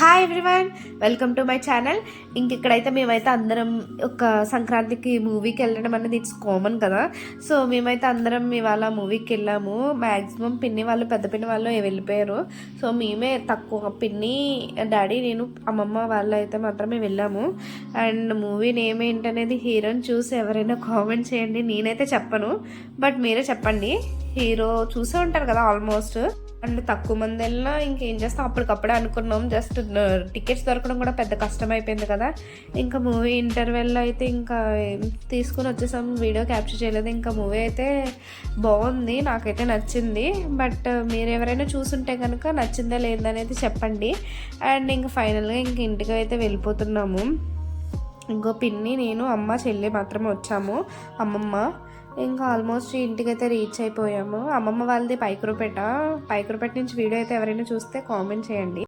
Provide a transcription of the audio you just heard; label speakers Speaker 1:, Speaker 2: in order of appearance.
Speaker 1: Hi everyone, welcome to my channel. ఇక్కడైతే మేమైతే అందరం ఒక సంక్రాంతికి మూవీకి వెళ్ళడం అనేది ఇట్స్ కామన్ కదా. సో మేమైతే అందరం ఇవాళ మూవీకి వెళ్ళాము. మ్యాక్సిమం పిన్ని వాళ్ళు, పెద్ద పిన్ని వాళ్ళు వెళ్ళిపోయారు. సో మేమే తక్కువ, పిన్ని, డాడీ, నేను, అమ్మమ్మ వాళ్ళు అయితే మాత్రమే వెళ్ళాము. అండ్ మూవీ నేమ్ ఏంటనేది హీరోని చూసి ఎవరైనా కామెంట్ చేయండి. నేనైతే చెప్పను, బట్ మీరే చెప్పండి. హీరో చూసే ఉంటారు కదా ఆల్మోస్ట్. అండ్ తక్కువ మంది వెళ్ళినా ఇంకేం చేస్తాం, అప్పటికప్పుడే అనుకున్నాం. జస్ట్ టికెట్స్ దొరకడం కూడా పెద్ద కష్టం అయిపోయింది కదా. ఇంకా మూవీ ఇంటర్వెల్లో అయితే ఇంకా తీసుకుని వచ్చేసాం. వీడియో క్యాప్చర్ చేయలేదు. ఇంకా మూవీ అయితే బాగుంది, నాకైతే నచ్చింది. బట్ మీరు ఎవరైనా చూసుంటే కనుక నచ్చిందా లేదనేది చెప్పండి. అండ్ ఇంకా ఫైనల్గా ఇంక ఇంటికి అయితే వెళ్ళిపోతున్నాము. ఇంకో పిన్ని, నేను, అమ్మ, చెల్లి మాత్రమే వచ్చాము. అమ్మమ్మ ఇంకా ఆల్మోస్ట్ ఇంటికైతే రీచ్ అయిపోయాము. అమ్మమ్మ వాళ్ళది పైకురుపేట నుంచి వీడియో అయితే ఎవరైనా చూస్తే కామెంట్ చేయండి.